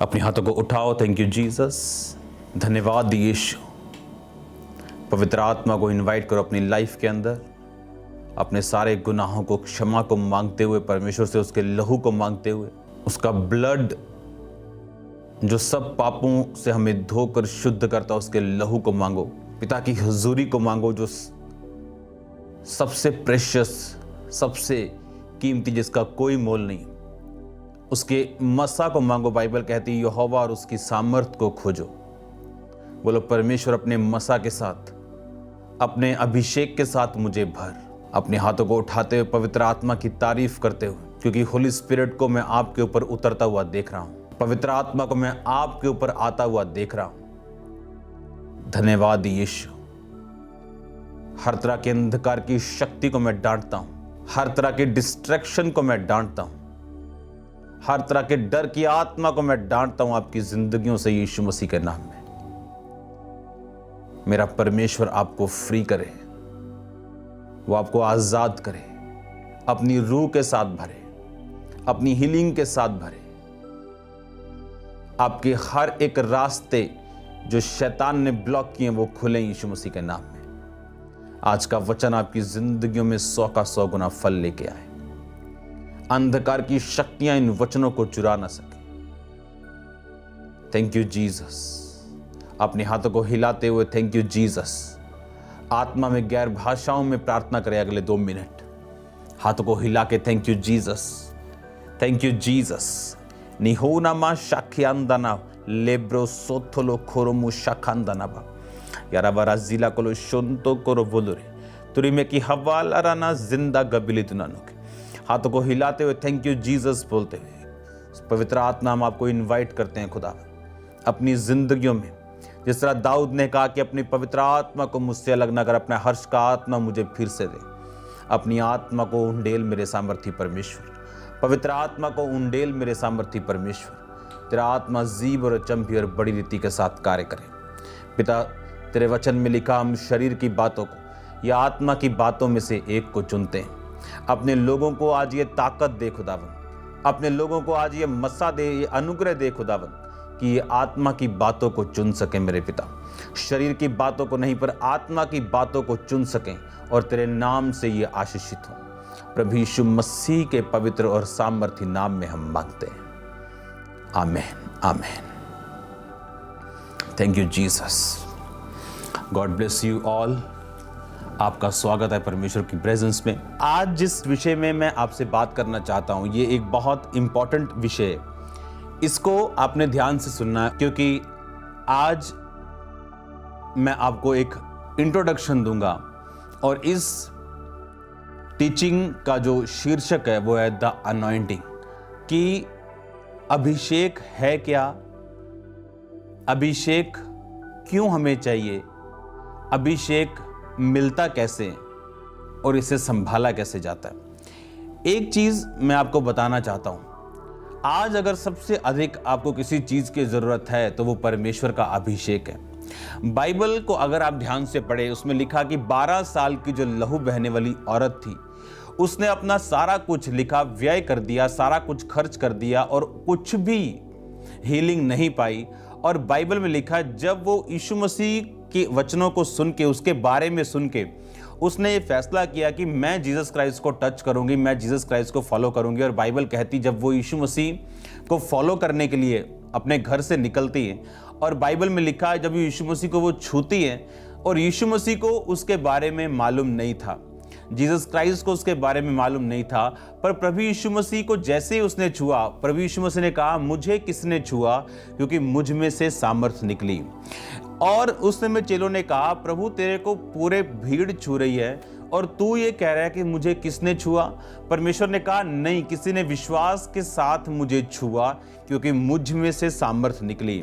अपने हाथों को उठाओ। थैंक यू जीसस, धन्यवाद यीशु। पवित्र आत्मा को इनवाइट करो अपनी लाइफ के अंदर। अपने सारे गुनाहों को क्षमा को मांगते हुए, परमेश्वर से उसके लहू को मांगते हुए, उसका ब्लड जो सब पापों से हमें धोकर शुद्ध करता, उसके लहू को मांगो। पिता की हुजूरी को मांगो, जो सबसे प्रेशियस, सबसे कीमती, जिसका कोई मोल नहीं, उसके मसा को मांगो। बाइबल कहती है यहोवा और उसकी सामर्थ को खोजो। बोलो परमेश्वर अपने मसा के साथ, अपने अभिषेक के साथ मुझे भर। अपने हाथों को उठाते हुए पवित्र आत्मा की तारीफ करते हुए, क्योंकि होली स्पिरिट को मैं आपके ऊपर उतरता हुआ देख रहा हूं, पवित्र आत्मा को मैं आपके ऊपर आता हुआ देख रहा हूं। धन्यवाद यीशु। हर तरह के अंधकार की शक्ति को मैं डांटता हूं, हर तरह के डिस्ट्रैक्शन को मैं डांटता हूं, हर तरह के डर की आत्मा को मैं डांटता हूं आपकी जिंदगियों से यीशु मसीह के नाम में। मेरा परमेश्वर आपको फ्री करे, वो आपको आजाद करे, अपनी रूह के साथ भरे, अपनी हीलिंग के साथ भरे। आपके हर एक रास्ते जो शैतान ने ब्लॉक किए वो खुले यीशु मसीह के नाम में। आज का वचन आपकी जिंदगियों में 100 का 100 गुना फल लेके आए। अंधकार की शक्तियां इन वचनों को चुरा ना सके। Thank you Jesus. अपने हाथों को हिलाते हुए थैंक यू जीसस। आत्मा में गैर भाषाओं में प्रार्थना करें अगले 2 मिनट। हाथों को हिला के thank you Jesus, thank you Jesus. निहोना मा शाख्यांदाना लेब्रो सोथोलो खोरोमु शाखांदाना बा यारा बारा जिला कोलो शोंतो कोरो बोलुरे तुरी में की हवाला राना जिंदा गबिली तुनानुके। हाथों को हिलाते हुए थैंक यू जीसस बोलते हुए पवित्र आत्मा हम आपको इनवाइट करते हैं खुदा अपनी जिंदगियों में। जिस तरह दाऊद ने कहा कि अपनी पवित्र आत्मा को मुझसे अलग न कर, अपना हर्ष का आत्मा मुझे फिर से दे। अपनी आत्मा को उंडेल मेरे सामर्थी परमेश्वर, पवित्र आत्मा को उंडेल मेरे सामर्थी परमेश्वर। तेरा आत्मा जीव और चंपी और बड़ी रीति के साथ कार्य करे। पिता, तेरे वचन में लिखा हम शरीर की बातों को या आत्मा की बातों में से एक को चुनते हैं। अपने लोगों को आज ये ताकत दे खुदावन, अपने लोगों को आज ये मसा दे, ये अनुग्रह दे खुदावन कि ये आत्मा की बातों को चुन सकें मेरे पिता। शरीर की बातों को नहीं पर आत्मा की बातों को चुन सकें और तेरे नाम से ये आशीषित हो। प्रभु यीशु मसीह के पवित्र और सामर्थी नाम में हम मांगते हैं, आमीन आमीन। Thank you Jesus. God bless you all. आपका स्वागत है परमेश्वर की प्रेजेंस में। आज जिस विषय में मैं आपसे बात करना चाहता हूं, ये एक बहुत इंपॉर्टेंट विषय है। इसको आपने ध्यान से सुनना है, क्योंकि आज मैं आपको एक इंट्रोडक्शन दूंगा और इस टीचिंग का जो शीर्षक है वो है द अनॉइंटिंग। कि अभिषेक है क्या, अभिषेक क्यों हमें चाहिए, अभिषेक मिलता कैसे और इसे संभाला कैसे जाता है। एक चीज मैं आपको बताना चाहता हूं, आज अगर सबसे अधिक आपको किसी चीज की जरूरत है तो वो परमेश्वर का अभिषेक है। बाइबल को अगर आप ध्यान से पढ़े, उसमें लिखा कि 12 साल की जो लहू बहने वाली औरत थी, उसने अपना सारा कुछ लिखा व्यय कर दिया, सारा कुछ खर्च कर दिया और कुछ भी हीलिंग नहीं पाई। और बाइबल में लिखा जब वो यीशु मसीह के वचनों को सुन के, उसके बारे में सुन के, उसने ये फैसला किया कि मैं जीसस क्राइस्ट को टच करूंगी, मैं जीसस क्राइस्ट को फॉलो करूंगी। और बाइबल कहती जब वो यीशु मसीह को फॉलो करने के लिए अपने घर से निकलती है, और बाइबल में लिखा है जब यीशु मसीह को वो छूती है, और यीशु मसीह को उसके बारे में मालूम नहीं था, जीसस क्राइस्ट को उसके बारे में मालूम नहीं था, पर प्रभु यीशु मसीह को जैसे ही उसने छुआ, प्रभु यीशु मसीह ने कहा मुझे किसने छुआ, क्योंकि मुझ में से सामर्थ निकली। और उस समय चेलों ने कहा प्रभु तेरे को पूरे भीड़ छू रही है और तू ये कह रहा है कि मुझे किसने छुआ। परमेश्वर ने कहा नहीं, किसी ने विश्वास के साथ मुझे छुआ, क्योंकि मुझ में से सामर्थ निकली।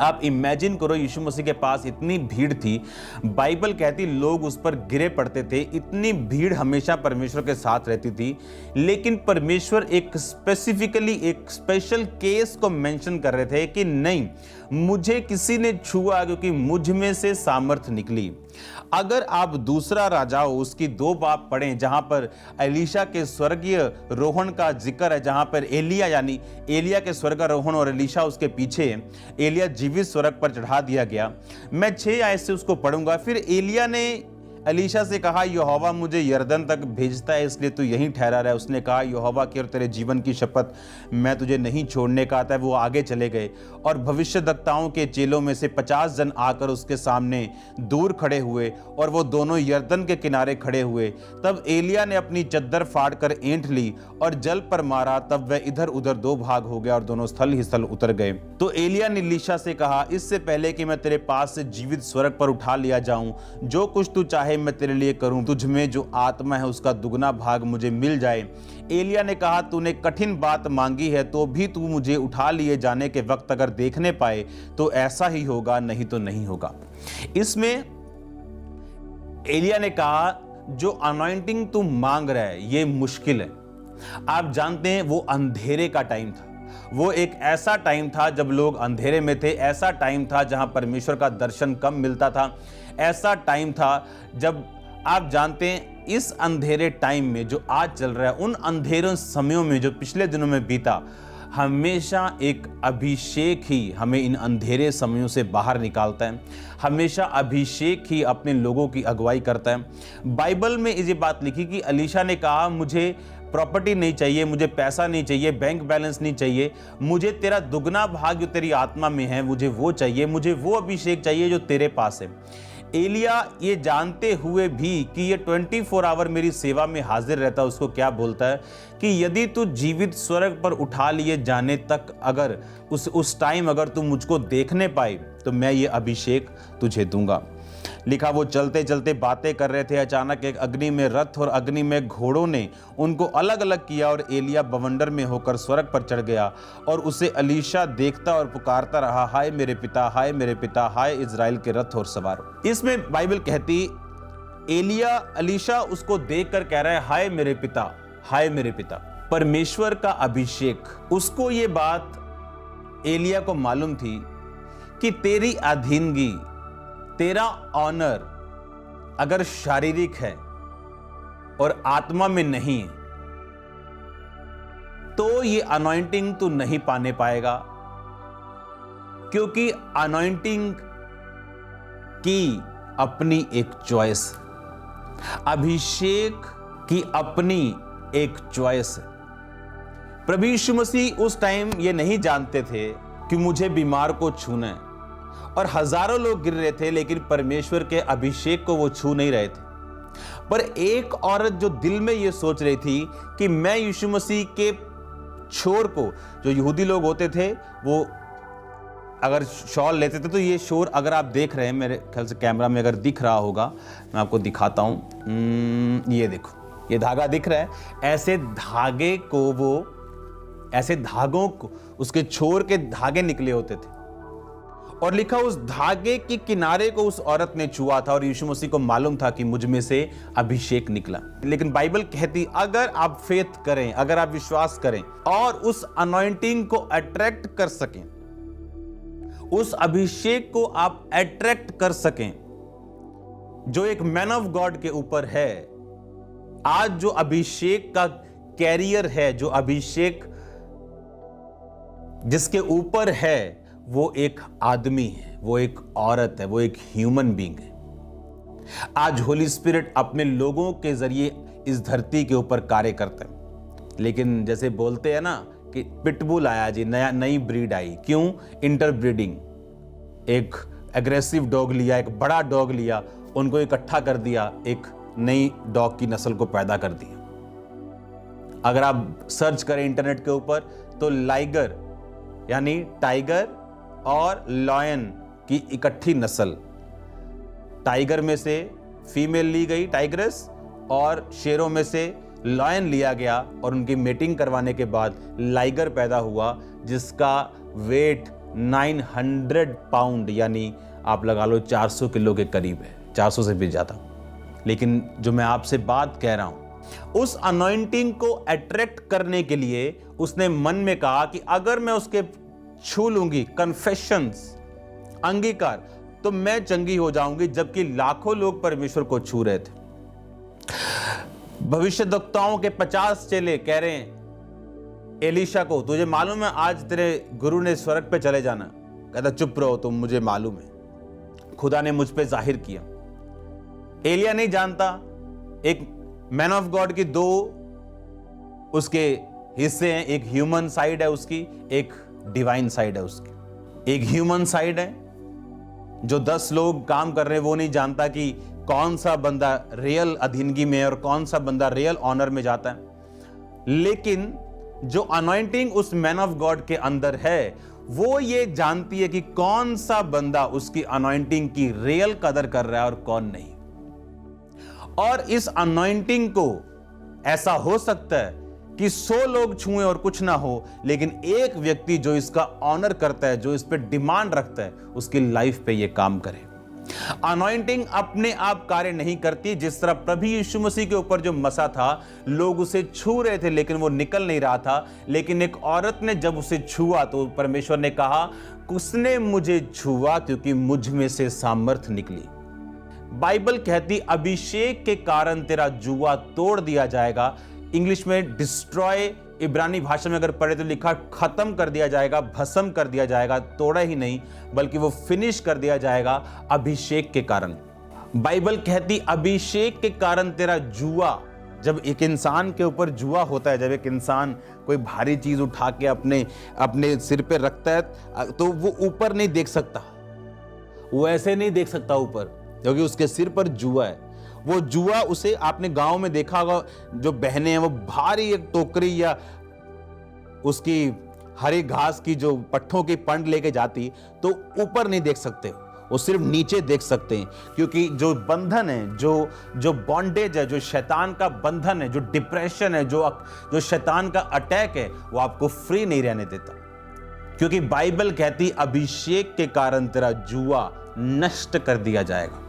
आप इमेजिन करो, यीशु मसीह के पास इतनी भीड़ थी, बाइबल कहती लोग उस पर गिरे पड़ते थे, इतनी भीड़ हमेशा परमेश्वर के साथ रहती थी, लेकिन परमेश्वर एक स्पेसिफिकली एक स्पेशल केस को मेंशन कर रहे थे कि नहीं, मुझे किसी ने छुआ क्योंकि मुझ में से सामर्थ निकली। अगर आप दूसरा राजाओं उसकी 2 बाब पढ़ें, जहां पर एलीशा के स्वर्गीय रोहण का जिक्र है, जहां पर एलिया यानी एलिया के स्वर्गारोहण और एलीशा उसके पीछे, एलिया जीवित स्वर्ग पर चढ़ा दिया गया। मैं 6 आयत से उसको पढ़ूंगा। फिर एलिया ने एलीशा से कहा, यहोवा मुझे यरदन तक भेजता है, इसलिए तू यहीं ठहरा रहा। उसने कहा, यहोवा की और तेरे जीवन की शपथ, मैं तुझे नहीं छोड़ने का आता है। वो आगे चले गए और भविष्यद्वक्ताओं के चेलों में से 50 जन आकर उसके सामने दूर खड़े हुए और वो दोनों यरदन के किनारे खड़े हुए। तब एलिया ने अपनी चद्दर फाड़कर ऐंठ ली और जल पर मारा, तब वह इधर उधर 2 भाग हो गया और दोनों स्थल ही स्थल उतर गए। तो एलिया ने एलीशा से कहा, इससे पहले कि मैं तेरे पास से जीवित स्वर्ग पर उठा लिया जाऊं, जो कुछ तू चाहे मैं तेरे लिए करूं। तुझ में जो आत्मा है उसका दुगना भाग मुझे मिल जाए। एलिया ने कहा, तूने कठिन बात मांगी है, तो भी तू मुझे उठा लिए जाने के वक्त अगर देखने पाए तो ऐसा ही होगा, नहीं तो नहीं होगा। इसमें एलिया ने कहा, जो अनॉइंटिंग तू मांग रहा है ये मुश्किल है। आप जानते हैं वो अंधेरे का टाइम था। वो एक ऐसा टाइम था जब लोग अंधेरे में थे। ऐसा टाइम था जहां परमेश्वर का दर्शन कम मिलता था। ऐसा टाइम था जब आप जानते हैं इस अंधेरे टाइम में जो आज चल रहा है, उन अंधेरों समयों में जो पिछले दिनों में बीता, हमेशा एक अभिषेक ही हमें इन अंधेरे समयों से बाहर निकालता है। हमेशा अभिषेक ही अपने लोगों की अगुवाई करता है। बाइबल में ये बात लिखी कि एलीशा ने कहा, मुझे प्रॉपर्टी नहीं चाहिए, मुझे पैसा नहीं चाहिए, बैंक बैलेंस नहीं चाहिए, मुझे तेरा दुगना भाग जो तेरी आत्मा में है मुझे वो चाहिए, मुझे वो अभिषेक चाहिए जो तेरे पास है। एलिया ये जानते हुए भी कि ये 24 आवर मेरी सेवा में हाजिर रहता है, उसको क्या बोलता है कि यदि तू जीवित स्वर्ग पर उठा लिए जाने तक अगर उस टाइम अगर तू मुझको देखने पाए तो मैं ये अभिषेक तुझे दूंगा। लिखा, वो चलते चलते बातें कर रहे थे, अचानक एक अग्नि में रथ और अग्नि में घोड़ों ने उनको अलग अलग किया और एलिया बवंडर में होकर स्वर्ग पर चढ़ गया और उसे एलीशा देखता और पुकारता रहा, हाय मेरे पिता, हाय मेरे पिता, हाय इजराइल के रथ और सवार। इसमें बाइबल कहती एलिया एलीशा उसको देखकर कह रहा है, हाय मेरे पिता, हाय मेरे पिता। परमेश्वर का अभिषेक, उसको ये बात एलिया को मालूम थी कि तेरी अधीनगी, तेरा ऑनर अगर शारीरिक है और आत्मा में नहीं है तो ये अनॉइंटिंग तू नहीं पाने पाएगा, क्योंकि अनॉइंटिंग की अपनी एक चॉइस, अभिषेक की अपनी एक चॉइस है। प्रभु यीशु मसीह उस टाइम ये नहीं जानते थे कि मुझे बीमार को छूना है और हजारों लोग गिर रहे थे, लेकिन परमेश्वर के अभिषेक को वो छू नहीं रहे थे। पर एक औरत जो दिल में ये सोच रही थी कि मैं यीशु मसीह के शोर को, जो यहूदी लोग होते थे वो अगर शॉल लेते थे तो ये शोर अगर आप देख रहे हैं, मेरे ख्याल से कैमरा में अगर दिख रहा होगा, मैं आपको दिखाता हूं। ये देखो, ये धागा दिख रहा है। ऐसे धागे को वो, ऐसे धागों को, उसके छोर के धागे निकले होते थे और लिखा उस धागे के किनारे को उस औरत ने छुआ था और यीशु मसीह को मालूम था कि मुझ में से अभिषेक निकला। लेकिन बाइबल कहती अगर आप फेथ करें, अगर आप विश्वास करें और उस अनॉइंटिंग को अट्रैक्ट कर सकें, उस अभिषेक को आप अट्रैक्ट कर सकें जो एक मैन ऑफ गॉड के ऊपर है। आज जो अभिषेक का कैरियर है, जो अभिषेक जिसके ऊपर है, वो एक आदमी है, वो एक औरत है, वो एक ह्यूमन बीइंग है। आज होली स्पिरिट अपने लोगों के जरिए इस धरती के ऊपर कार्य करता है। लेकिन जैसे बोलते हैं ना कि पिटबुल आया जी, नई ब्रीड आई। क्यों? इंटरब्रीडिंग। एक एग्रेसिव डॉग लिया, एक बड़ा डॉग लिया, उनको इकट्ठा कर दिया, एक नई डॉग की नस्ल को पैदा कर दिया। अगर आप सर्च करें इंटरनेट के ऊपर तो लाइगर यानी टाइगर और लॉयन की इकट्ठी नस्ल, टाइगर में से फीमेल ली गई टाइग्रेस और शेरों में से लॉयन लिया गया और उनकी मेटिंग करवाने के बाद लाइगर पैदा हुआ जिसका वेट 900 पाउंड यानी आप लगा लो 400 किलो के करीब है, 400 से भी ज्यादा। लेकिन जो मैं आपसे बात कह रहा हूं, उस अनॉइंटिंग को अट्रैक्ट करने के लिए उसने मन में कहा कि अगर मैं उसके छू लूंगी, कन्फेशंस, अंगीकार, तो मैं चंगी हो जाऊंगी, जबकि लाखों लोग परमेश्वर को छू रहे थे। भविष्यद्वक्ताओं के 50 चेले कह रहे हैं एलीशा को, तुझे मालूम है आज तेरे गुरु ने स्वर्ग पे चले जाना। कहता चुप रहो तुम, मुझे मालूम है, खुदा ने मुझ पे जाहिर किया। एलिया नहीं जानता, एक मैन ऑफ गॉड की दो उसके हिस्से हैं, एक ह्यूमन साइड है उसकी, एक डिवाइन साइड है उसकी। एक ह्यूमन साइड है जो 10 लोग काम कर रहे हैं, वो नहीं जानता कि कौन सा बंदा रियल अधीनगी में है और कौन सा बंदा रियल ऑनर में जाता है। लेकिन जो अनॉइंटिंग उस मैन ऑफ गॉड के अंदर है, वो ये जानती है कि कौन सा बंदा उसकी अनॉइंटिंग की रियल कदर कर रहा है और कौन नहीं। और इस अनॉइंटिंग को ऐसा हो सकता है कि 100 लोग छुएं और कुछ ना हो, लेकिन एक व्यक्ति जो इसका ऑनर करता है, जो इस पे डिमांड रखता है, उसकी लाइफ पे ये काम करे। अनॉइंटिंग अपने आप कार्य नहीं करती। जिस तरह प्रभु यीशु मसीह के ऊपर जो मसा था, लोग उसे छू रहे थे लेकिन वो निकल नहीं रहा था, लेकिन एक औरत ने जब उसे छुआ तो परमेश्वर ने कहा उसने मुझे छुआ क्योंकि मुझ में से सामर्थ निकली। बाइबल कहती अभिषेक के कारण तेरा जुआ तोड़ दिया जाएगा। इंग्लिश में डिस्ट्रॉय, इब्रानी भाषा में अगर पढ़े तो लिखा खत्म कर दिया जाएगा, भस्म कर दिया जाएगा। तोड़ा ही नहीं बल्कि वो फिनिश कर दिया जाएगा अभिषेक के कारण। बाइबल कहती अभिषेक के कारण तेरा जुआ, जब एक इंसान के ऊपर जुआ होता है, जब एक इंसान कोई भारी चीज उठा के अपने सिर पे रखता है तो वो ऊपर नहीं देख सकता, वो ऐसे नहीं देख सकता ऊपर, क्योंकि उसके सिर पर जुआ है। वो जुआ उसे आपने गांव में देखा होगा, जो बहनें हैं वो भारी एक टोकरी या उसकी हरी घास की जो पट्ठों की पंड लेके जाती, तो ऊपर नहीं देख सकते, वो सिर्फ नीचे देख सकते हैं। क्योंकि जो बंधन है, जो बॉन्डेज है, जो शैतान का बंधन है, जो डिप्रेशन है, जो शैतान का अटैक है, वो आपको फ्री नहीं रहने देता। क्योंकि बाइबल कहती अभिषेक के कारण तेरा जुआ नष्ट कर दिया जाएगा।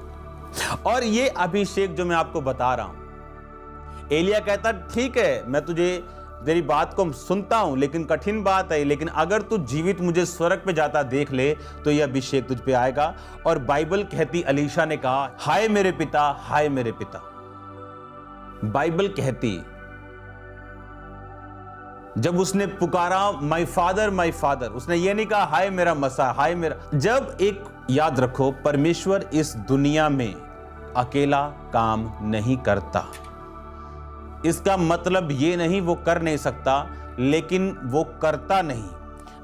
और ये अभिषेक जो मैं आपको बता रहा हूं, एलिया कहता ठीक है, मैं तेरी बात को सुनता हूं, लेकिन कठिन बात है, लेकिन अगर तू जीवित मुझे स्वर्ग पे जाता देख ले तो यह अभिषेक तुझ पे आएगा। और बाइबल कहती एलीशा ने कहा हाय मेरे पिता, हाय मेरे पिता। बाइबल कहती जब उसने पुकारा माय फादर, उसने ये नहीं कहा हाय मेरा मसा, हाय मेरा। जब एक याद रखो, परमेश्वर इस दुनिया में अकेला काम नहीं करता। इसका मतलब ये नहीं वो कर नहीं सकता, लेकिन वो करता नहीं,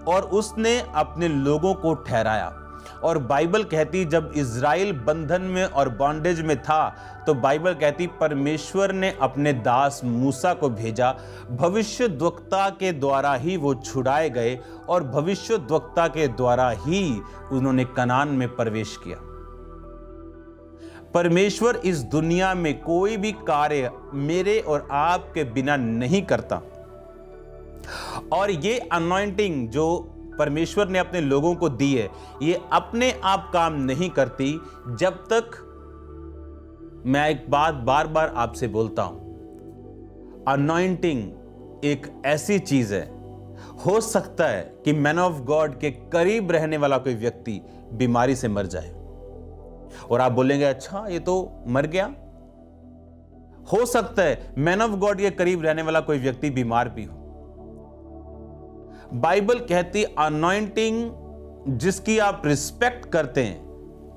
और उसने अपने लोगों को ठहराया। और बाइबल कहती जब इज़राइल बंधन में और बॉन्डेज में था, तो बाइबल कहती परमेश्वर ने अपने दास मूसा को भेजा, भविष्यद्वक्ता के द्वारा ही वो छुड़ाए गए, और भविष्यद्वक्ता के द्वारा ही उन्होंने कनान में प्रवेश किया। परमेश्वर इस दुनिया में कोई भी कार्य मेरे और आपके बिना नहीं करता। और ये अनॉइंटिंग जो परमेश्वर ने अपने लोगों को दी है, ये अपने आप काम नहीं करती। जब तक, मैं एक बात बार बार आपसे बोलता हूं, अनॉइंटिंग एक ऐसी चीज है, हो सकता है कि मैन ऑफ गॉड के करीब रहने वाला कोई व्यक्ति बीमारी से मर जाए, और आप बोलेंगे अच्छा ये तो मर गया। हो सकता है मैन ऑफ गॉड के करीब रहने वाला कोई व्यक्ति बीमार भी हो। बाइबल कहती अनॉइंटिंग जिसकी आप रिस्पेक्ट करते हैं,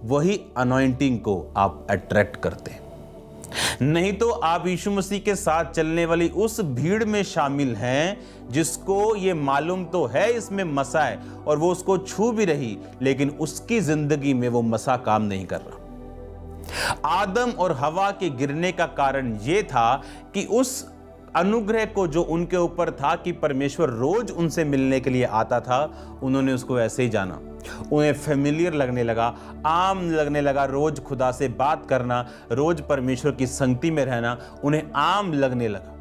वही अनॉइंटिंग को आप अट्रैक्ट करते हैं। नहीं तो आप यीशु मसीह के साथ चलने वाली उस भीड़ में शामिल हैं जिसको ये मालूम तो है इसमें मसा है, और वो उसको छू भी रही, लेकिन उसकी जिंदगी में वो मसा काम नहीं कर रहा। आदम और हवा के गिरने का कारण ये था कि उस अनुग्रह को जो उनके ऊपर था कि परमेश्वर रोज उनसे मिलने के लिए आता था, उन्होंने उसको ऐसे ही जाना। उन्हें फेमिलियर लगने लगा, आम लगने लगा, रोज खुदा से बात करना, रोज परमेश्वर की संगति में रहना उन्हें आम लगने लगा।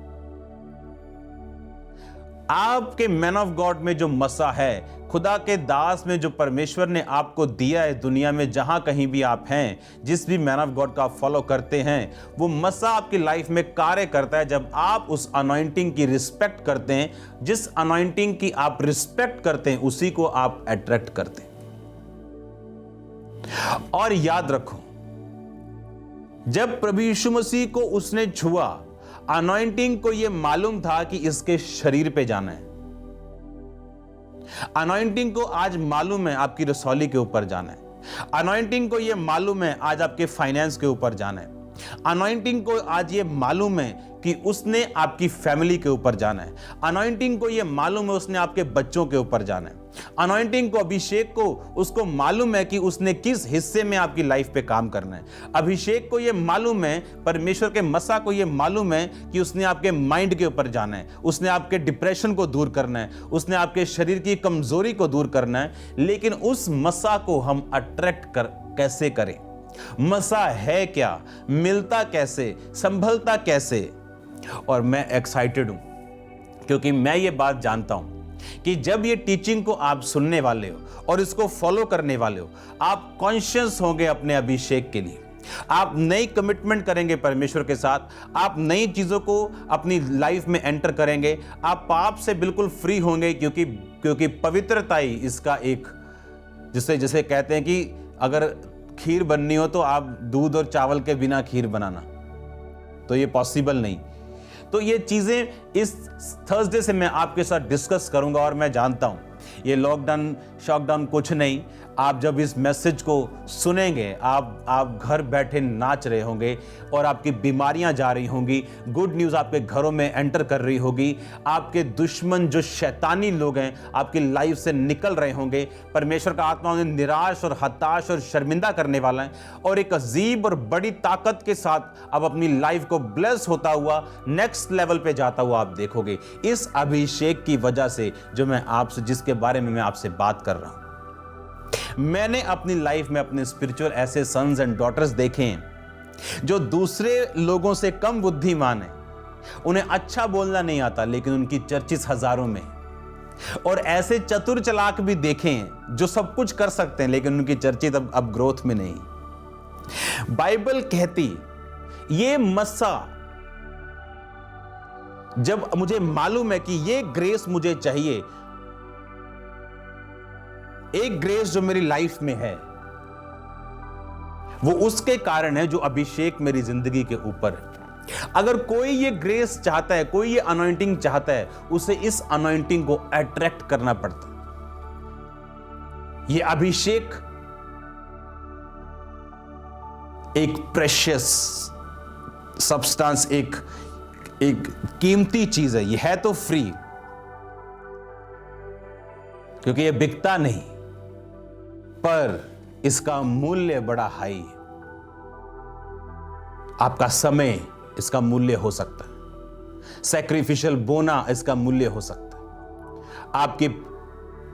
आपके मैन ऑफ गॉड में जो मसा है, खुदा के दास में जो परमेश्वर ने आपको दिया है, दुनिया में जहां कहीं भी आप हैं, जिस भी मैन ऑफ गॉड का आप फॉलो करते हैं, वो मसा आपकी लाइफ में कार्य करता है जब आप उस अनॉइंटिंग की रिस्पेक्ट करते हैं। जिस अनॉइंटिंग की आप रिस्पेक्ट करते हैं, उसी को आप अट्रैक्ट करते हैं। और याद रखो, जब प्रभु यीशु मसीह को उसने छुआ, अनॉइंटिंग को यह मालूम था कि इसके शरीर पे जाना है। अनॉइंटिंग को आज मालूम है आपकी रसौली के ऊपर जाना है। अनॉइंटिंग को यह मालूम है आज आपके फाइनेंस के ऊपर जाना है। अनॉइंटिंग को आज ये मालूम है कि उसने आपकी फैमिली के ऊपर जाना है। अनॉइंटिंग को ये मालूम है उसने आपके बच्चों के ऊपर जाना है। अनॉइंटिंग को, अभिषेक को, उसको मालूम है कि उसने किस हिस्से में आपकी लाइफ पे काम करना है। अभिषेक को ये मालूम है, परमेश्वर के मसा को ये मालूम है कि उसने आपके माइंड के ऊपर जाना है, उसने आपके डिप्रेशन को दूर करना है, उसने आपके शरीर की कमजोरी को दूर करना है। लेकिन उस मसा को हम अट्रैक्ट कैसे करें? मसा है क्या, मिलता कैसे, संभलता कैसे? और मैं एक्साइटेड हूं क्योंकि मैं ये बात जानता हूं कि जब ये टीचिंग को आप सुनने वाले हो और इसको फॉलो करने वाले हो, आप कॉन्शियस होंगे अपने अभिषेक के लिए। आप नई कमिटमेंट करेंगे परमेश्वर के साथ, आप नई चीजों को अपनी लाइफ में एंटर करेंगे, आप पाप से बिल्कुल फ्री होंगे क्योंकि पवित्रता ही इसका एक, जिसे कहते हैं कि अगर खीर बननी हो तो आप दूध और चावल के बिना खीर बनाना, तो ये पॉसिबल नहीं। तो ये चीजें इस थर्सडे से मैं आपके साथ डिस्कस करूंगा। और मैं जानता हूं ये लॉकडाउन शॉकडाउन कुछ नहीं, आप जब इस मैसेज को सुनेंगे, आप घर बैठे नाच रहे होंगे और आपकी बीमारियां जा रही होंगी, गुड न्यूज़ आपके घरों में एंटर कर रही होगी, आपके दुश्मन जो शैतानी लोग हैं आपकी लाइफ से निकल रहे होंगे। परमेश्वर का आत्मा उन्हें निराश और हताश और शर्मिंदा करने वाला है और एक अजीब और बड़ी ताकत के साथ अब अपनी लाइफ को ब्लेस होता हुआ नेक्स्ट लेवल पे जाता हुआ आप देखोगे, इस अभिषेक की वजह से जो मैं आपसे, जिसके बारे में मैं आपसे बात कर रहा हूं। मैंने अपनी लाइफ में अपने स्पिरिचुअल ऐसे सन्स एंड डॉटर्स देखे हैं जो दूसरे लोगों से कम बुद्धिमान हैं, उन्हें अच्छा बोलना नहीं आता लेकिन उनकी चर्चिस हजारों में, और ऐसे चतुर चालाक भी देखे हैं जो सब कुछ कर सकते हैं लेकिन उनकी चर्चित अब ग्रोथ में नहीं। बाइबल कहती ये मस्सा, जब मुझे मालूम है कि ये ग्रेस मुझे चाहिए, एक ग्रेस जो मेरी लाइफ में है वो उसके कारण है जो अभिषेक मेरी जिंदगी के ऊपर है। अगर कोई ये ग्रेस चाहता है, कोई ये अनॉइंटिंग चाहता है, उसे इस अनॉइंटिंग को अट्रैक्ट करना पड़ता है। ये अभिषेक एक प्रेशियस सब्सटेंस, एक कीमती चीज है। ये है तो फ्री क्योंकि ये बिकता नहीं, पर इसका मूल्य बड़ा हाई है। आपका समय इसका मूल्य हो सकता है, सैक्रिफिशियल बोना इसका मूल्य हो सकता है, आपके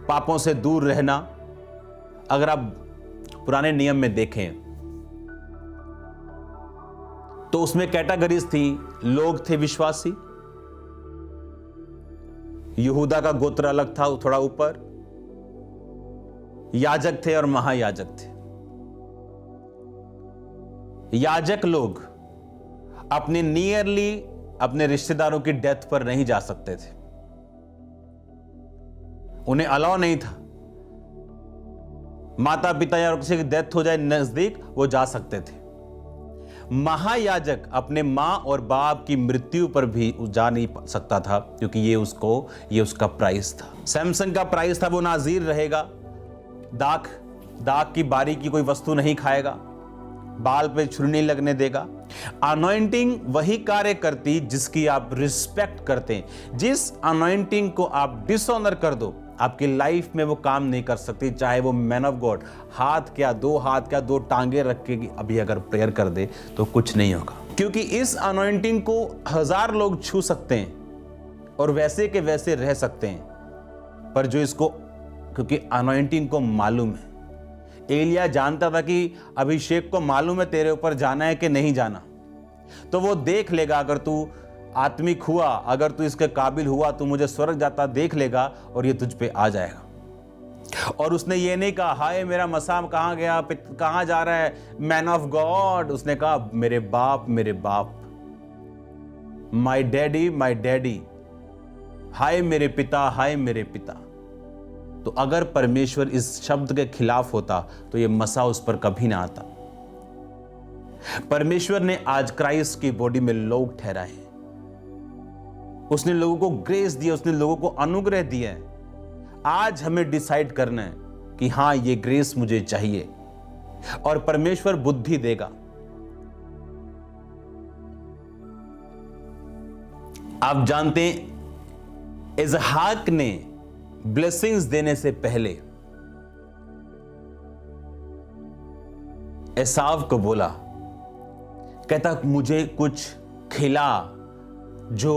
पापों से दूर रहना। अगर आप पुराने नियम में देखें तो उसमें कैटेगरीज थी। लोग थे विश्वासी, यहूदा का गोत्र अलग था थोड़ा ऊपर, याजक थे और महायाजक थे। याजक लोग अपने नियरली अपने रिश्तेदारों की डेथ पर नहीं जा सकते थे, उन्हें अलाउ नहीं था। माता पिता या किसी की डेथ हो जाए नजदीक, वो जा सकते थे। महायाजक अपने मां और बाप की मृत्यु पर भी जा नहीं सकता था क्योंकि ये उसका प्राइस था। सैमसन का प्राइस था, वो नाजीर रहेगा, दाग की बारी की कोई वस्तु नहीं खाएगा, बाल पे छुरी नहीं लगने देगा। अनॉइंटिंग वही कार्य करती जिसकी आप रिस्पेक्ट करते हैं। जिस अनॉइंटिंग को आप डिसऑनर कर दो, आपकी लाइफ में वो काम नहीं कर सकती। चाहे वो मैन ऑफ गॉड हाथ क्या, दो टांगे रख के अभी अगर प्रेयर कर दे तो कुछ नहीं होगा, क्योंकि इस अनॉइंटिंग को 1000 लोग छू सकते हैं और वैसे के वैसे रह सकते हैं, पर जो इसको, क्योंकि अनॉइंटिंग को मालूम है। एलिया जानता था कि अभिषेक को मालूम है तेरे ऊपर जाना है कि नहीं जाना, तो वो देख लेगा। अगर तू आत्मिक हुआ, अगर तू इसके काबिल हुआ, तू मुझे स्वर्ग जाता देख लेगा और ये तुझ पे आ जाएगा। और उसने ये नहीं कहा हाय मेरा मसाम कहाँ गया, कहाँ जा रहा है मैन ऑफ गॉड। उसने कहा मेरे बाप, माय डैडी, हाय मेरे पिता, हाय मेरे पिता। तो अगर परमेश्वर इस शब्द के खिलाफ होता तो ये मसा उस पर कभी ना आता। परमेश्वर ने आज क्राइस्ट की बॉडी में लोग ठहराए, उसने लोगों को ग्रेस दिया, उसने लोगों को अनुग्रह दिया है। आज हमें डिसाइड करना है कि हां, ये ग्रेस मुझे चाहिए, और परमेश्वर बुद्धि देगा। आप जानते हैं, इसहाक ने ब्लेसिंग्स देने से पहले एसाव को बोला, कहता मुझे कुछ खिला जो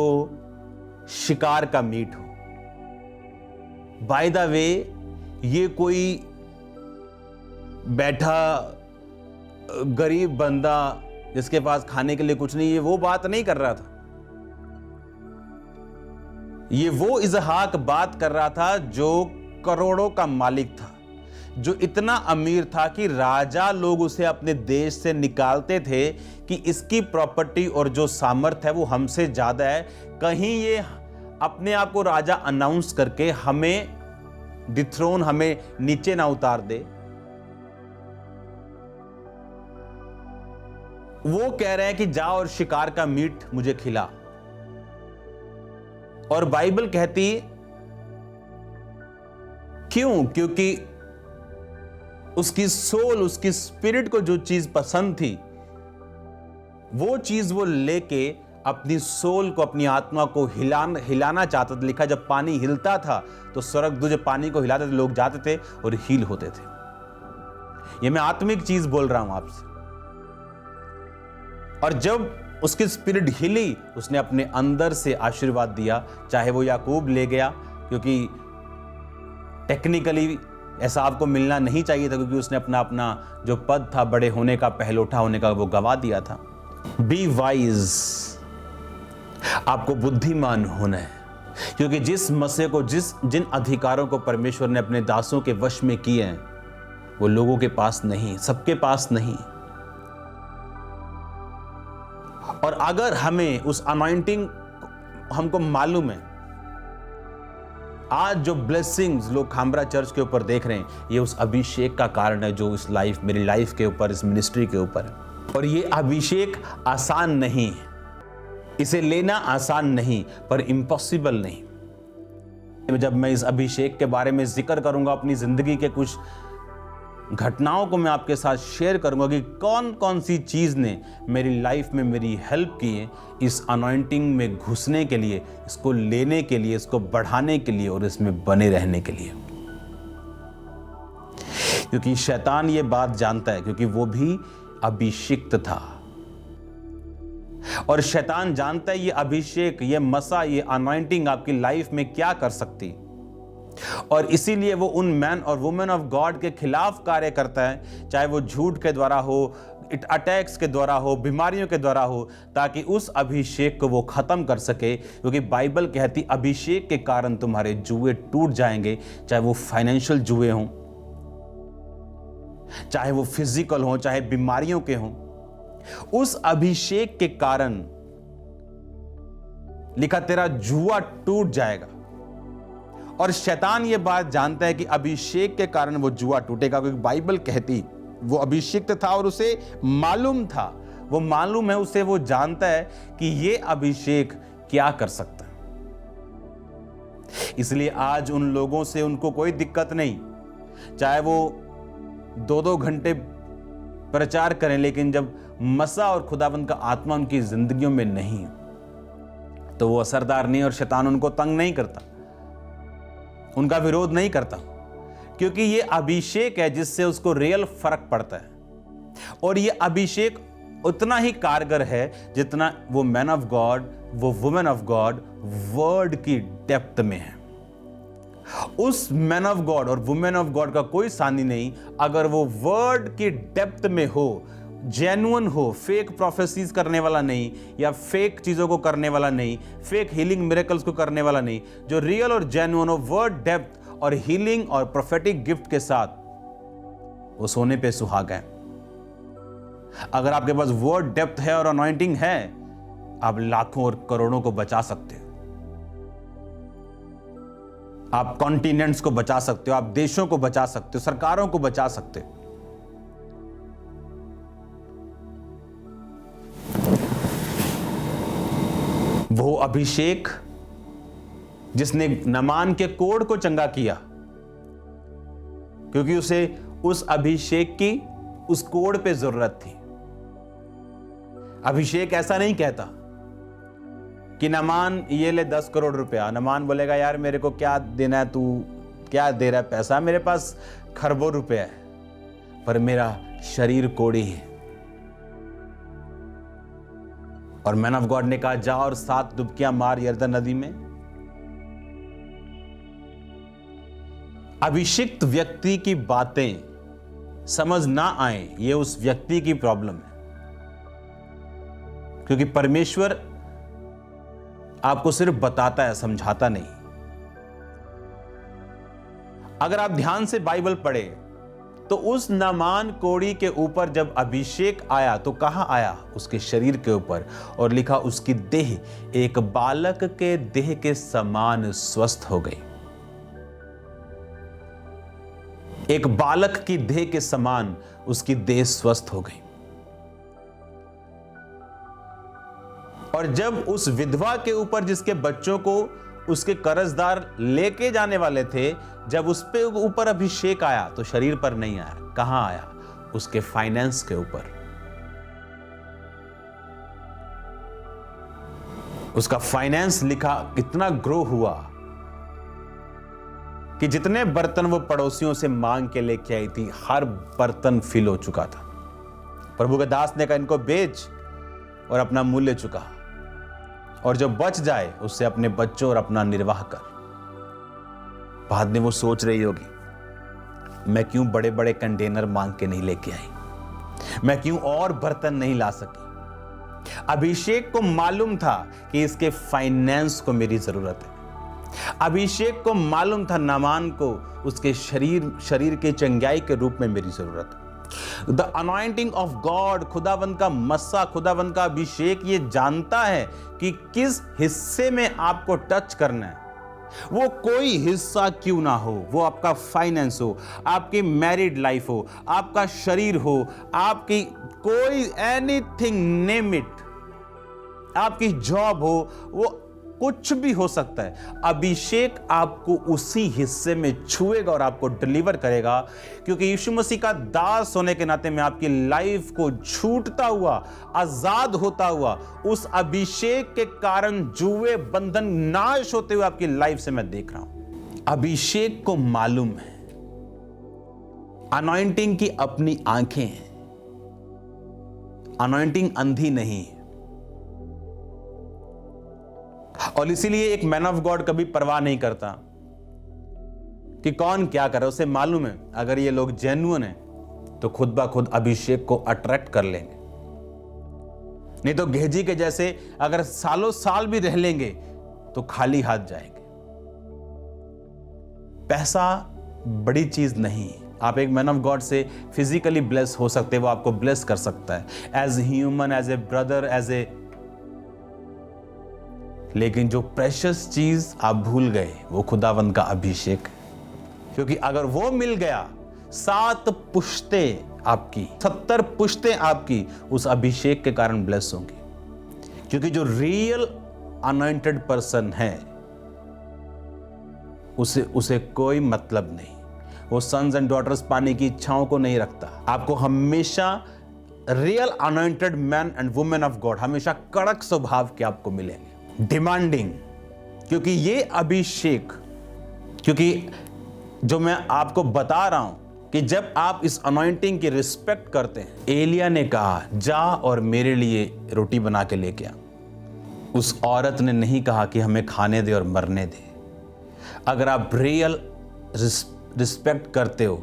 शिकार का मीट हो। बाय द वे, ये कोई बैठा गरीब बंदा जिसके पास खाने के लिए कुछ नहीं है, वो बात नहीं कर रहा था। ये वो इसहाक बात कर रहा था जो करोड़ों का मालिक था, जो इतना अमीर था कि राजा लोग उसे अपने देश से निकालते थे कि इसकी प्रॉपर्टी और जो सामर्थ्य है वो हमसे ज्यादा है, कहीं ये अपने आप को राजा अनाउंस करके हमें डिथ्रोन, हमें नीचे ना उतार दे। वो कह रहे हैं कि जा और शिकार का मीट मुझे खिला। और बाइबल कहती, क्यों? क्योंकि उसकी सोल, उसकी स्पिरिट को जो चीज पसंद थी, वो चीज वो लेके अपनी सोल को, अपनी आत्मा को हिलाना चाहता था। लिखा, जब पानी हिलता था तो स्वर्गदूत जब पानी को हिलाते थे, लोग जाते थे और हील होते थे। ये मैं आत्मिक चीज बोल रहा हूं आपसे। और जब उसकी स्पिरिट हिली, उसने अपने अंदर से आशीर्वाद दिया। चाहे वो याकूब ले गया, क्योंकि टेक्निकली ऐसा आपको मिलना नहीं चाहिए था, क्योंकि उसने अपना जो पद था बड़े होने का, पहलोठा होने का, वो गवा दिया था। बी वाइज, आपको बुद्धिमान होना है, क्योंकि जिस मसे को, जिन अधिकारों को परमेश्वर ने अपने दासों के वश में किए हैं, वो लोगों के पास नहीं, सबके पास नहीं। और अगर हमें उस अनॉइंटिंग, हमको मालूम है, आज जो ब्लेसिंग्स लोग खामरा चर्च के ऊपर देख रहे हैं, ये उस अभिषेक का कारण है जो इस लाइफ, मेरी लाइफ के ऊपर, इस मिनिस्ट्री के ऊपर है। और ये अभिषेक आसान नहीं है, इसे लेना आसान नहीं, पर इम्पॉसिबल नहीं। जब मैं इस अभिषेक के बारे में जिक्र करूंगा, अपनी जिंदगी के कुछ घटनाओं को मैं आपके साथ शेयर करूंगा कि कौन कौन सी चीज ने मेरी लाइफ में मेरी हेल्प की है इस अनॉइंटिंग में घुसने के लिए, इसको लेने के लिए, इसको बढ़ाने के लिए और इसमें बने रहने के लिए। क्योंकि शैतान ये बात जानता है, क्योंकि वो भी अभिषिक्त था। और शैतान जानता है ये अभिषेक, ये मसा, ये अनॉइंटिंग आपकी लाइफ में क्या कर सकती, और इसीलिए वो उन मैन और वुमेन ऑफ गॉड के खिलाफ कार्य करता है, चाहे वो झूठ के द्वारा हो, अटैक्स के द्वारा हो, बीमारियों के द्वारा हो, ताकि उस अभिषेक को वो खत्म कर सके। क्योंकि बाइबल कहती, अभिषेक के कारण तुम्हारे जुए टूट जाएंगे, चाहे वो फाइनेंशियल जुए हों, चाहे वो फिजिकल हों, चाहे बीमारियों के हों। उस अभिषेक के कारण लिखा, तेरा जुआ टूट जाएगा। और शैतान ये बात जानता है कि अभिषेक के कारण वो जुआ टूटेगा, क्योंकि बाइबल कहती वो अभिषिक्त था और उसे मालूम था, वो मालूम है उसे, वो जानता है कि ये अभिषेक क्या कर सकता है। इसलिए आज उन लोगों से उनको कोई दिक्कत नहीं, चाहे वो 2-2 घंटे प्रचार करें, लेकिन जब मसा और खुदाबंद का आत्मा उनकी जिंदगियों में नहीं तो वो असरदार नहीं, और शैतान उनको तंग नहीं करता, उनका विरोध नहीं करता, क्योंकि ये अभिषेक है जिससे उसको रियल फर्क पड़ता है। और ये अभिषेक उतना ही कारगर है जितना वो मैन ऑफ गॉड, वो वुमेन ऑफ गॉड वर्ड की डेप्थ में है। उस मैन ऑफ गॉड और वुमेन ऑफ गॉड का कोई सानी नहीं अगर वो वर्ड की डेप्थ में हो, जेन्युइन हो, फेक प्रोफेसीज करने वाला नहीं, या फेक चीजों को करने वाला नहीं, फेक हीलिंग मिरेकल्स को करने वाला नहीं, जो रियल और जेन्युइन हो, वर्ड डेप्थ और हीलिंग और प्रोफेटिक गिफ्ट के साथ, वो सोने पे सुहागा है। अगर आपके पास वर्ड डेप्थ है और अनॉइंटिंग है, आप लाखों और करोड़ों को बचा सकते हो। आप कॉन्टिनेंट्स को बचा सकते हो, आप देशों को बचा सकते हो, सरकारों को बचा सकते हो। वो अभिषेक जिसने नामान के कोढ़ को चंगा किया, क्योंकि उसे उस अभिषेक की उस कोढ़ पे जरूरत थी। अभिषेक ऐसा नहीं कहता कि नामान ये ले 10 करोड़ रुपया। नामान बोलेगा यार मेरे को क्या देना है, तू क्या दे रहा है पैसा, मेरे पास खरबों रुपया है, पर मेरा शरीर कोढ़ी है। और मैन ऑफ गॉड ने कहा जा और 7 डुबकियां मार यरदन नदी में। अभिषिक्त व्यक्ति की बातें समझ ना आए, ये उस व्यक्ति की प्रॉब्लम है, क्योंकि परमेश्वर आपको सिर्फ बताता है, समझाता नहीं। अगर आप ध्यान से बाइबल पढ़े तो उस नामान कोढ़ी के ऊपर जब अभिषेक आया तो कहां आया? उसके शरीर के ऊपर, और लिखा उसकी देह एक बालक के देह के समान स्वस्थ हो गई। एक बालक की देह के समान उसकी देह स्वस्थ हो गई। और जब उस विधवा के ऊपर जिसके बच्चों को उसके कर्जदार लेके जाने वाले थे, जब उस पे ऊपर अभिषेक आया तो शरीर पर नहीं आया। कहां आया? उसके फाइनेंस के ऊपर। उसका फाइनेंस लिखा इतना ग्रो हुआ कि जितने बर्तन वो पड़ोसियों से मांग के लेके आई थी, हर बर्तन फिल हो चुका था। प्रभु के दास ने कहा इनको बेच और अपना मूल्य चुका, और जो बच जाए उससे अपने बच्चों और अपना निर्वाह कर। बाद में वो सोच रही होगी मैं क्यों बड़े बड़े कंटेनर मांग के नहीं लेके आई, मैं क्यों और बर्तन नहीं ला सकी। अभिषेक को मालूम था कि इसके फाइनेंस को मेरी जरूरत है। अभिषेक को मालूम था नामान को उसके शरीर के चंगाई के रूप में मेरी जरूरत है। द अनॉइंटिंग ऑफ गॉड, खुदावंद का मस्सा, खुदावंद का अभिषेक ये जानता है कि किस हिस्से में आपको टच करना है। वो कोई हिस्सा क्यों ना हो, वो आपका फाइनेंस हो, आपकी मैरिड लाइफ हो, आपका शरीर हो, आपकी कोई एनीथिंग नेम इट, आपकी जॉब हो, वो कुछ भी हो सकता है। अभिषेक आपको उसी हिस्से में छुएगा और आपको डिलीवर करेगा, क्योंकि यीशु मसीह का दास होने के नाते मैं आपकी लाइफ को छूटता हुआ, आजाद होता हुआ, उस अभिषेक के कारण जुए बंधन नाश होते हुए आपकी लाइफ से मैं देख रहा हूं। अभिषेक को मालूम है अनॉइंटिंग की अपनी आंखें हैं। अनॉइंटिंग अंधी नहीं है, और इसीलिए एक मैन ऑफ गॉड कभी परवाह नहीं करता कि कौन क्या करे। उसे मालूम है अगर ये लोग जेन्युइन हैं तो खुद ब खुद अभिषेक को अट्रैक्ट कर लेंगे, नहीं तो गेहजी के जैसे अगर सालों साल भी रह लेंगे तो खाली हाथ जाएंगे। पैसा बड़ी चीज नहीं। आप एक मैन ऑफ गॉड से फिजिकली ब्लेस हो सकते हैं, वो आपको ब्लेस कर सकता है as human, as a brother, as a, लेकिन जो प्रेशियस चीज आप भूल गए वो खुदावंद का अभिषेक है। क्योंकि अगर वो मिल गया 7 पुश्तें आपकी, 70 पुश्तें आपकी उस अभिषेक के कारण ब्लेस होंगी। क्योंकि जो रियल अनॉइंटेड पर्सन है उसे कोई मतलब नहीं। वो सन्स एंड डॉटर्स पाने की इच्छाओं को नहीं रखता। आपको हमेशा real anointed man and women of God हमेशा कड़क स्वभाव के आपको मिलेंगे, डिमांडिंग। क्योंकि ये अभिषेक, क्योंकि जो मैं आपको बता रहा हूं कि जब आप इस अनॉइंटिंग की रिस्पेक्ट करते हैं, एलिया ने कहा जा और मेरे लिए रोटी बना के लेके आ। उस औरत ने नहीं कहा कि हमें खाने दे और मरने दे। अगर आप रियल रिस्पेक्ट करते हो,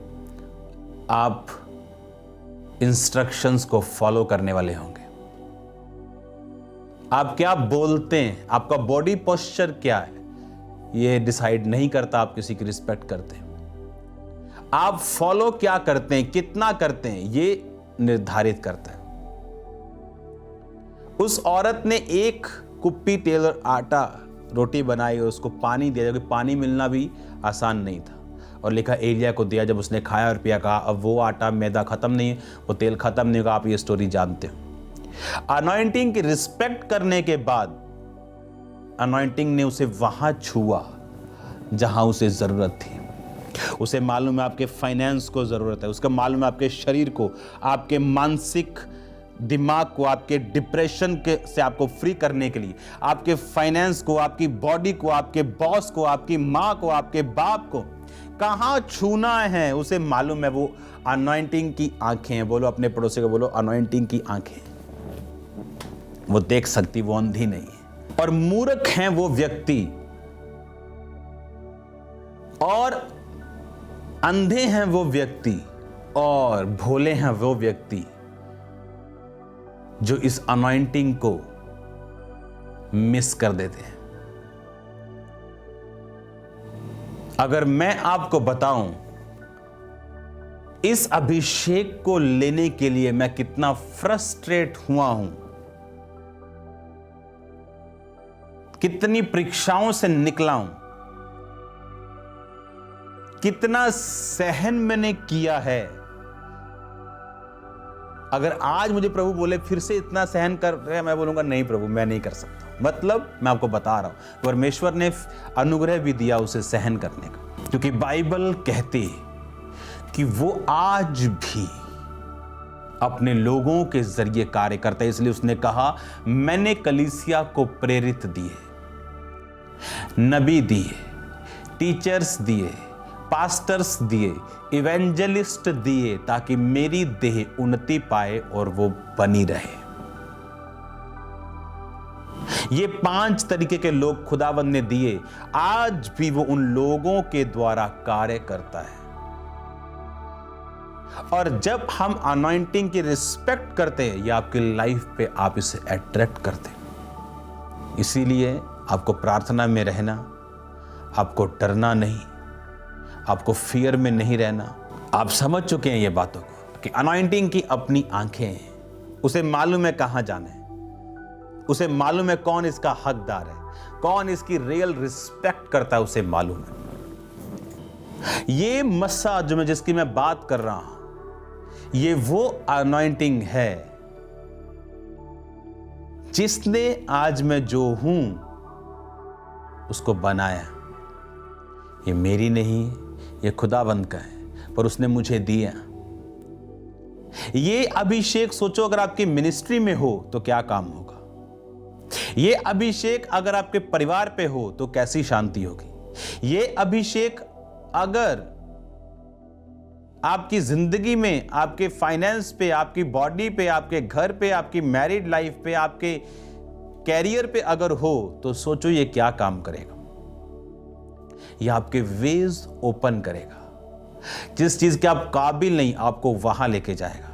आप इंस्ट्रक्शंस को फॉलो करने वाले होंगे। आप क्या बोलते हैं, आपका बॉडी पोस्चर क्या है, ये डिसाइड नहीं करता आप किसी की रिस्पेक्ट करते हैं। आप फॉलो क्या करते हैं, कितना करते हैं, ये निर्धारित करता है। उस औरत ने 1 कुप्पी टेलर आटा रोटी बनाई और उसको पानी दिया, क्योंकि पानी मिलना भी आसान नहीं था, और लिखा एलिया को दिया। जब उसने खाया और पिया, कहा अब वो आटा मैदा खत्म नहीं है, वो तेल खत्म नहीं होगा। आप ये स्टोरी जानते हो। अनॉइंटिंग की रिस्पेक्ट करने के बाद अनॉइंटिंग ने उसे वहां छुआ जहां उसे जरूरत थी। उसे मालूम है आपके फाइनेंस को जरूरत है, उसका मालूम है आपके शरीर को, आपके मानसिक दिमाग को, आपके डिप्रेशन के से आपको फ्री करने के लिए, आपके फाइनेंस को, आपकी बॉडी को, आपके बॉस को, आपकी माँ को, आपके बाप को कहां छूना है उसे मालूम है। वो अनॉइंटिंग की आंखें हैं। बोलो अपने पड़ोसी को, बोलो अनॉइंटिंग की आंखें। वो देख सकती, वो अंधी नहीं है। और मूर्ख हैं वो व्यक्ति, और अंधे हैं वो व्यक्ति, और भोले हैं वो व्यक्ति जो इस अनॉइंटिंग को मिस कर देते हैं। अगर मैं आपको बताऊं इस अभिषेक को लेने के लिए मैं कितना फ्रस्ट्रेट हुआ हूं, कितनी परीक्षाओं से निकला हूं, कितना सहन मैंने किया है। अगर आज मुझे प्रभु बोले फिर से इतना सहन कर रहे हैं, मैं बोलूंगा नहीं प्रभु, मैं नहीं कर सकता। मतलब मैं आपको बता रहा हूं, परमेश्वर ने अनुग्रह भी दिया उसे सहन करने का, क्योंकि बाइबल कहती है कि वो आज भी अपने लोगों के जरिए कार्य करता है। इसलिए उसने कहा मैंने कलीसिया को प्रेरित दिए, नबी दिए, टीचर्स दिए, पास्टर्स दिए, इवेंजलिस्ट दिए, ताकि मेरी देह उन्नति पाए और वो बनी रहे। ये 5 तरीके के लोग खुदावंद ने दिए, आज भी वो उन लोगों के द्वारा कार्य करता है। और जब हम अनॉइंटिंग की रिस्पेक्ट करते हैं, ये आपकी लाइफ पे आप इसे अट्रैक्ट करते हैं। इसीलिए आपको प्रार्थना में रहना, आपको डरना नहीं, आपको फियर में नहीं रहना। आप समझ चुके हैं ये बातों को कि अनॉइंटिंग की अपनी आंखें हैं, उसे मालूम है कहां जाना है, उसे मालूम है कौन इसका हकदार है, कौन इसकी रियल रिस्पेक्ट करता है, उसे मालूम है। ये मस्सा जो मैं जिसकी मैं बात कर रहा हूं, ये वो अनॉइंटिंग है जिसने आज मैं जो हूं उसको बनाया। ये मेरी नहीं, ये खुदावंद का है, पर उसने मुझे दिया। ये अभिषेक सोचो अगर आपकी मिनिस्ट्री में हो तो क्या काम होगा। ये अभिषेक अगर आपके परिवार पे हो तो कैसी शांति होगी। ये अभिषेक अगर आपकी जिंदगी में, आपके फाइनेंस पे, आपकी बॉडी पे, आपके घर पे, आपकी मैरिड लाइफ पे, आपके कैरियर पे अगर हो तो सोचो ये क्या काम करेगा। ये आपके वेज ओपन करेगा। जिस चीज के आप काबिल नहीं, आपको वहां लेके जाएगा।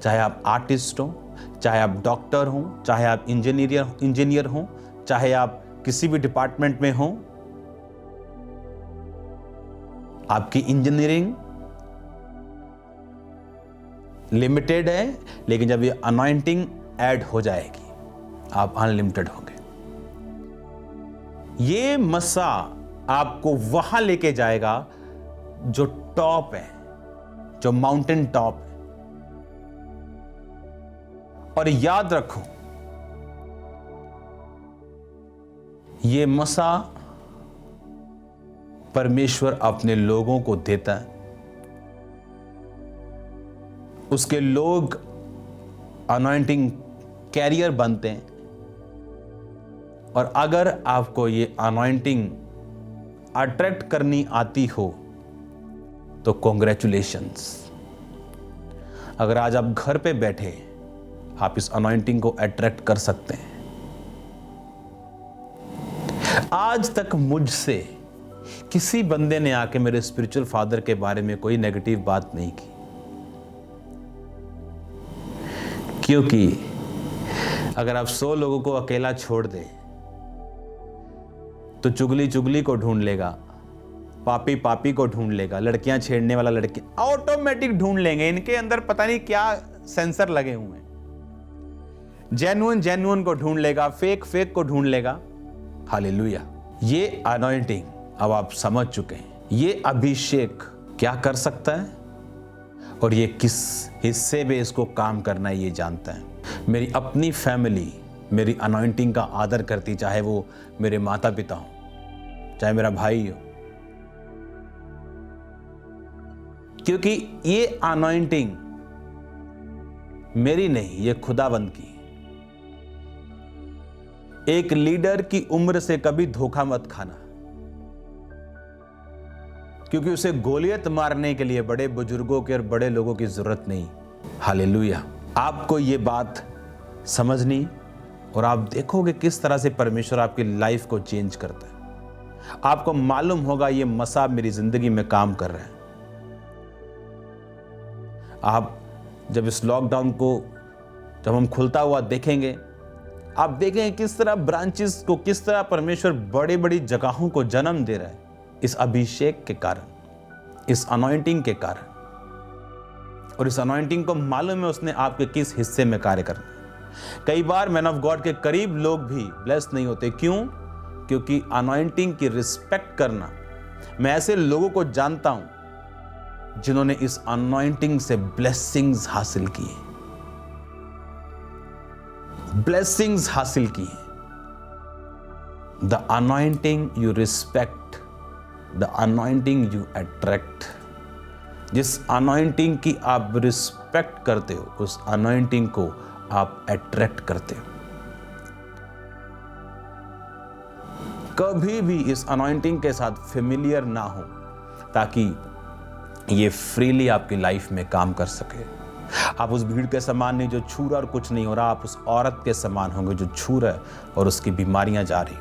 चाहे आप आर्टिस्ट हो, चाहे आप डॉक्टर हो, चाहे आप इंजीनियर हो, चाहे आप किसी भी डिपार्टमेंट में हो, आपकी इंजीनियरिंग लिमिटेड है, लेकिन जब ये अनॉइंटिंग ऐड हो जाएगी आप अनलिमिटेड होंगे। ये मस्सा आपको वहां लेके जाएगा जो टॉप है, जो माउंटेन टॉप है। और याद रखो, ये मसा परमेश्वर अपने लोगों को देता है। उसके लोग अनॉइंटिंग कैरियर बनते हैं। और अगर आपको ये अनॉइंटिंग अट्रैक्ट करनी आती हो तो कॉन्ग्रेचुलेशंस। अगर आज आप घर पे बैठे आप इस अनॉइंटिंग को अट्रैक्ट कर सकते हैं। आज तक मुझसे किसी बंदे ने आके मेरे स्पिरिचुअल फादर के बारे में कोई नेगेटिव बात नहीं की, क्योंकि अगर आप 100 लोगों को अकेला छोड़ दें तो चुगली चुगली को ढूंढ लेगा, पापी पापी को ढूंढ लेगा, लड़कियां छेड़ने वाला लड़की ऑटोमेटिक ढूंढ लेंगे। इनके अंदर पता नहीं क्या सेंसर लगे हुए हैं। जेन्युइन जेन्युइन को ढूंढ लेगा, फेक फेक को ढूंढ लेगा। हालेलुया। ये अनॉइंटिंग अब आप समझ चुके हैं, ये अभिषेक क्या कर सकता है और ये किस हिस्से में इसको काम करना है ये जानता है। मेरी अपनी फैमिली मेरी अनॉइंटिंग का आदर करती, चाहे वो मेरे माता पिता हो, चाहे मेरा भाई हो, क्योंकि ये अनॉइंटिंग मेरी नहीं, ये खुदावंद की। एक लीडर की उम्र से कभी धोखा मत खाना, क्योंकि उसे गोलियत मारने के लिए बड़े बुजुर्गों के और बड़े लोगों की जरूरत नहीं। हालेलुया। आपको ये बात समझनी और आप देखोगे किस तरह से परमेश्वर आपकी लाइफ को चेंज करता है। आपको मालूम होगा ये मसाब मेरी जिंदगी में काम कर रहा है। आप जब इस लॉकडाउन को जब हम खुलता हुआ देखेंगे, आप देखेंगे किस तरह ब्रांचेस को, किस तरह परमेश्वर बड़ी बड़ी जगहों को जन्म दे रहा है, इस अभिषेक के कारण, इस अनॉइंटिंग के कारण। और इस अनॉइंटिंग को मालूम है उसने आपके किस हिस्से में कार्य करना है। कई बार मैन ऑफ गॉड के करीब लोग भी ब्लेस नहीं होते। क्यों? क्योंकि अनॉइंटिंग की रिस्पेक्ट करना, मैं ऐसे लोगों को जानता हूं जिन्होंने इस अनॉइंटिंग से ब्लेसिंग्स हासिल की, ब्लेसिंग्स हासिल की। The anointing you respect, the anointing you attract. जिस अनॉइंटिंग की आप रिस्पेक्ट करते हो, उस अनॉइंटिंग को आप अट्रैक्ट करते हो। कभी भी इस अनॉइंटिंग के साथ फेमिलियर ना हो, ताकि ये फ्रीली आपकी लाइफ में काम कर सके। आप उस भीड़ के समान नहीं जो छू रहा और कुछ नहीं हो रहा, आप उस औरत के समान होंगे जो छू रहा है और उसकी बीमारियां जा रही।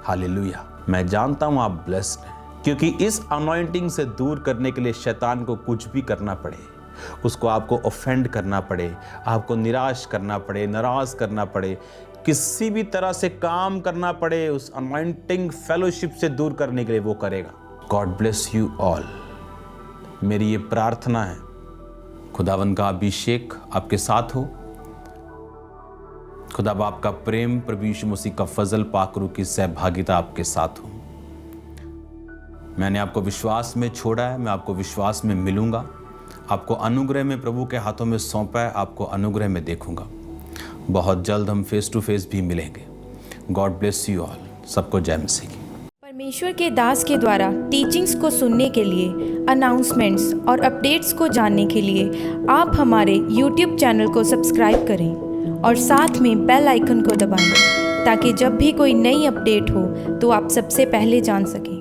हालेलुया। मैं जानता हूं आप ब्लेस्ड हैं, क्योंकि इस अनॉइंटिंग से दूर करने के लिए शैतान को कुछ भी करना पड़े, उसको आपको ऑफेंड करना पड़े, आपको निराश करना पड़े, नाराज करना पड़े, किसी भी तरह से काम करना पड़े, उस अनॉइंटिंग फेलोशिप से दूर करने के लिए वो करेगा। God bless you all. मेरी ये प्रार्थना है, खुदावन का अभिषेक आपके साथ हो, खुदा बाप का प्रेम, प्रभु यीशु मसीह का फजल, पाकरू की सहभागिता आपके साथ हो। मैंने आपको विश्वास में छोड़ा है, मैं आपको विश्वास में मिलूंगा। आपको अनुग्रह में प्रभु के हाथों में सौंपा है, आपको अनुग्रह में देखूंगा। बहुत जल्द हम फेस टू फेस भी मिलेंगे। God bless you all. सबको जय मसीह की। परमेश्वर के दास के द्वारा टीचिंग्स को सुनने के लिए, अनाउंसमेंट्स और अपडेट्स को जानने के लिए आप हमारे YouTube चैनल को सब्सक्राइब करें और साथ में बेल आइकन को दबाएं, ताकि जब भी कोई नई अपडेट हो तो आप सबसे पहले जान सकें।